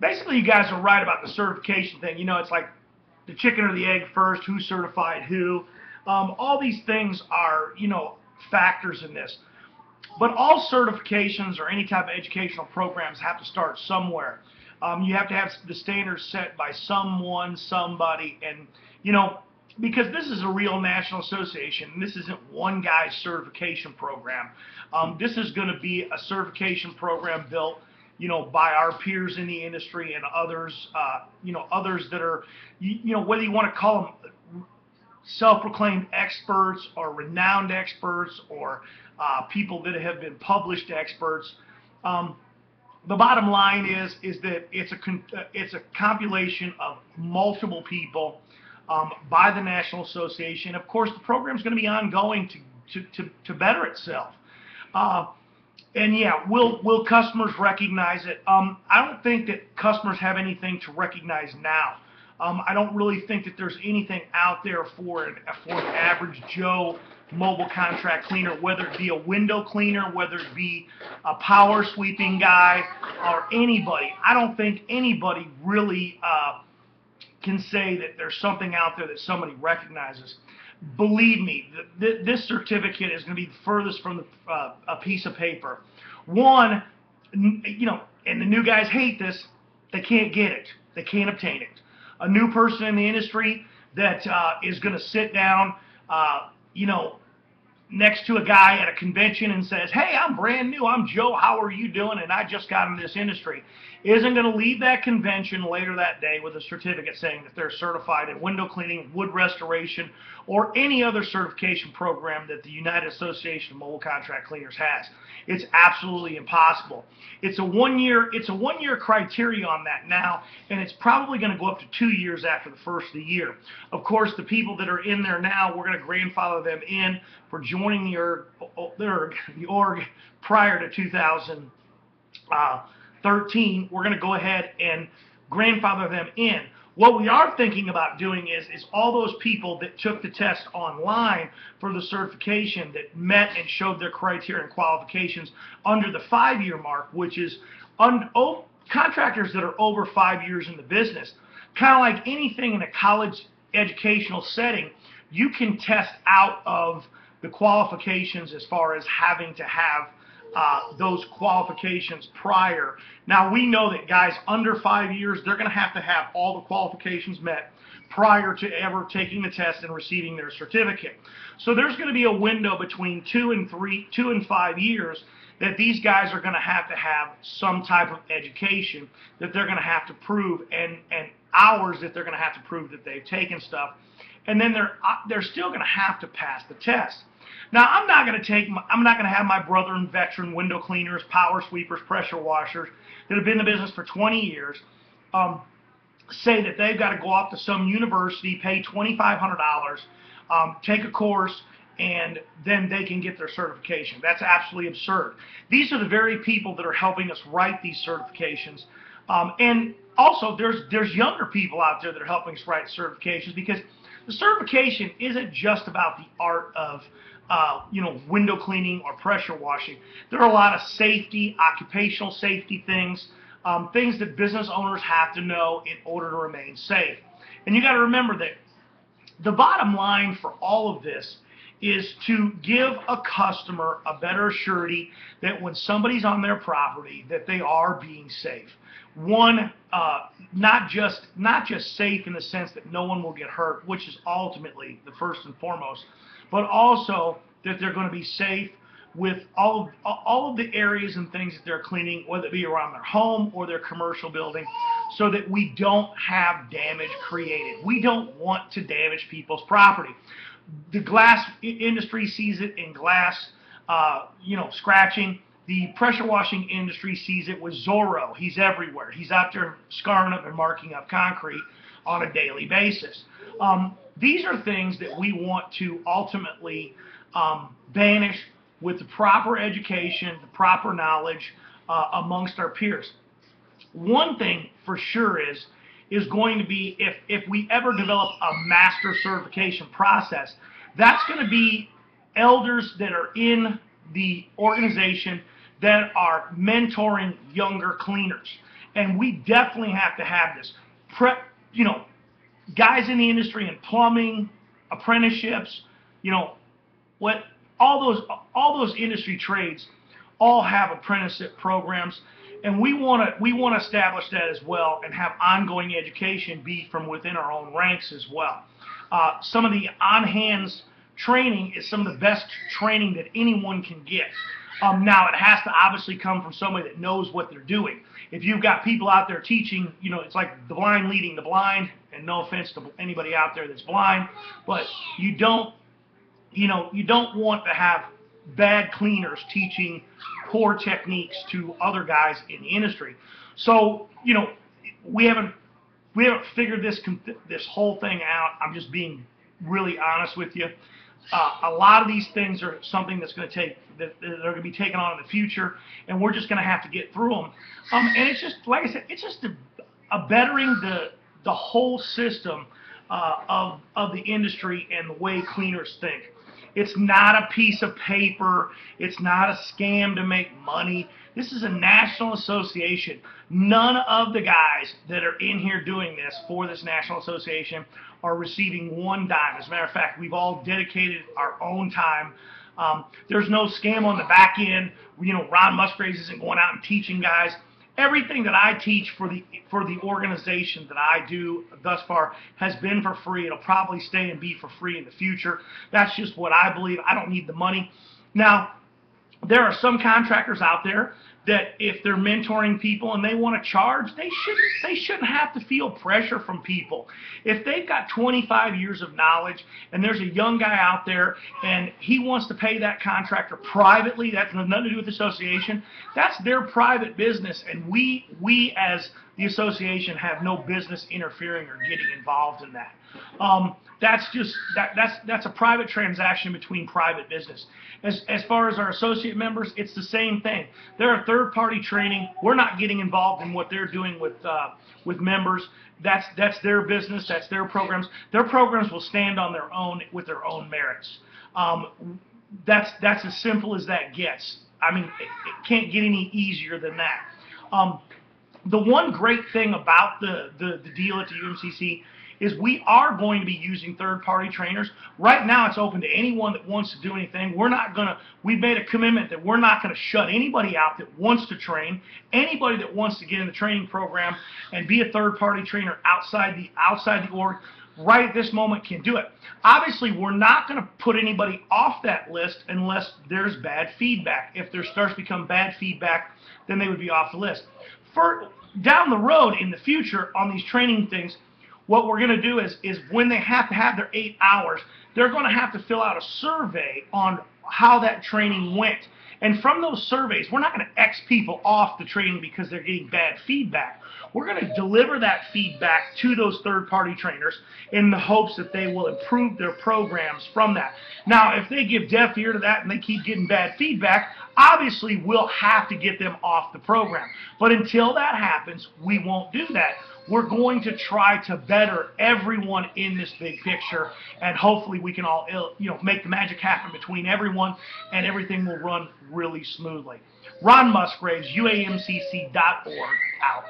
basically, you guys are right about the certification thing. You know, it's like the chicken or the egg first, who certified who. All these things are, you know, factors in this. But all certifications or any type of educational programs have to start somewhere. You have to have the standards set by someone, somebody, and, you know, because this is a real national association, and this isn't one guy's certification program. This is going to be a certification program built, you know, by our peers in the industry and others, you know, others that are, you know, whether you want to call them self-proclaimed experts or renowned experts or people that have been published experts. The bottom line is that it's a compilation of multiple people by the National Association. Of course, the program is going to be ongoing to better itself. And yeah, will customers recognize it? I don't think that customers have anything to recognize now. I don't really think that there's anything out there for an average Joe mobile contract cleaner, whether it be a window cleaner, whether it be a power sweeping guy, or anybody. I don't think anybody really can say that there's something out there that somebody recognizes. Believe me, this certificate is going to be the furthest from a piece of paper. One, you know, and the new guys hate this, they can't get it. They can't obtain it. A new person in the industry that is going to sit down, you know, next to a guy at a convention and says, hey, I'm brand new, I'm Joe, how are you doing, and I just got in this industry, isn't going to leave that convention later that day with a certificate saying that they're certified in window cleaning, wood restoration, or any other certification program that the United Association of Mobile Contract Cleaners has. It's absolutely impossible. It's a one-year criteria on that now, and it's probably going to go up to 2 years after the first of the year. Of course, the people that are in there now, we're going to grandfather them in for joining the org prior to 2013. We're going to go ahead and grandfather them in. What we are thinking about doing is all those people that took the test online for the certification that met and showed their criteria and qualifications under the 5-year mark, which is contractors that are over 5 years in the business. Kind of like anything in a college educational setting, you can test out of the qualifications as far as having to have those qualifications prior. Now, we know that guys under 5 years, they're going to have all the qualifications met prior to ever taking the test and receiving their certificate. So there's going to be a window between 2 and 5 years that these guys are going to have some type of education that they're going to have to prove, and hours that they're going to have to prove that they've taken stuff. And then they're still going to have to pass the test. Now, I'm not going to have my brother and veteran window cleaners, power sweepers, pressure washers that have been in the business for 20 years say that they've got to go off to some university, pay $2,500, take a course, and then they can get their certification. That's absolutely absurd. These are the very people that are helping us write these certifications. And also, there's younger people out there that are helping us write certifications, because the certification isn't just about the art of you know, window cleaning or pressure washing. There are a lot of safety, occupational safety things, things that business owners have to know in order to remain safe. And you got to remember that the bottom line for all of this is to give a customer a better surety that when somebody's on their property, that they are being safe. One, not just safe in the sense that no one will get hurt, which is ultimately the first and foremost, but also that they're going to be safe with all of the areas and things that they're cleaning, whether it be around their home or their commercial building, so that we don't have damage created. We don't want to damage people's property. The glass industry sees it in glass, you know, scratching. The pressure washing industry sees it with Zorro. He's everywhere. He's out there scarring up and marking up concrete on a daily basis. These are things that we want to ultimately banish with the proper education, the proper knowledge amongst our peers. One thing for sure is going to be, if we ever develop a master certification process, that's going to be elders that are in the organization that are mentoring younger cleaners. And we definitely have to have this. You know, guys in the industry in plumbing, apprenticeships, you know, what all those industry trades all have apprenticeship programs, and we want to establish that as well, and have ongoing education be from within our own ranks as well. Some of the on-hands training is some of the best training that anyone can get. Now, it has to obviously come from somebody that knows what they're doing. If you've got people out there teaching, you know, it's like the blind leading the blind, and no offense to anybody out there that's blind, but you don't want to have bad cleaners teaching poor techniques to other guys in the industry. So, you know, we haven't figured this whole thing out. I'm just being really honest with you. A lot of these things are something that's going to take, that are going to be taken on in the future, and we're just going to have to get through them. And it's just, like I said, it's just a bettering the whole system of the industry and the way cleaners think. It's not a piece of paper. It's not a scam to make money. This is a national association. None of the guys that are in here doing this for this national association are receiving one dime. As a matter of fact, we've all dedicated our own time. There's no scam on the back end. You know, Ron Musgraves isn't going out and teaching guys. Everything that I teach for the organization that I do thus far has been for free. It'll probably stay and be for free in the future. That's just what I believe. I don't need the money. Now, there are some contractors out there that if they're mentoring people and they want to charge, they shouldn't have to feel pressure from people. If they've got 25 years of knowledge and there's a young guy out there and he wants to pay that contractor privately, that's nothing to do with the association, that's their private business, and we as the association have no business interfering or getting involved in that. That's a private transaction between private business. As far as our associate members, it's the same thing. They're a third-party training. We're not getting involved in what they're doing with members. That's their business. That's their programs. Their programs will stand on their own with their own merits. That's as simple as that gets. I mean, it can't get any easier than that. The one great thing about the deal at the UMCC is we are going to be using third-party trainers. Right now, it's open to anyone that wants to do anything. We've made a commitment that we're not going to shut anybody out that wants to train. Anybody that wants to get in the training program and be a third-party trainer outside the org, right at this moment can do it. Obviously, we're not going to put anybody off that list unless there's bad feedback. If there starts to become bad feedback, then they would be off the list. Down the road in the future on these training things, what we're going to do is when they have to have their 8 hours, they're going to have to fill out a survey on how that training went. And from those surveys, we're not going to X people off the training because they're getting bad feedback. We're going to deliver that feedback to those third-party trainers in the hopes that they will improve their programs from that. Now, if they give deaf ear to that and they keep getting bad feedback, obviously we'll have to get them off the program. But until that happens, we won't do that. We're going to try to better everyone in this big picture, and hopefully we can all, make the magic happen between everyone, and everything will run really smoothly. Ron Musgraves, UAMCC.org, out.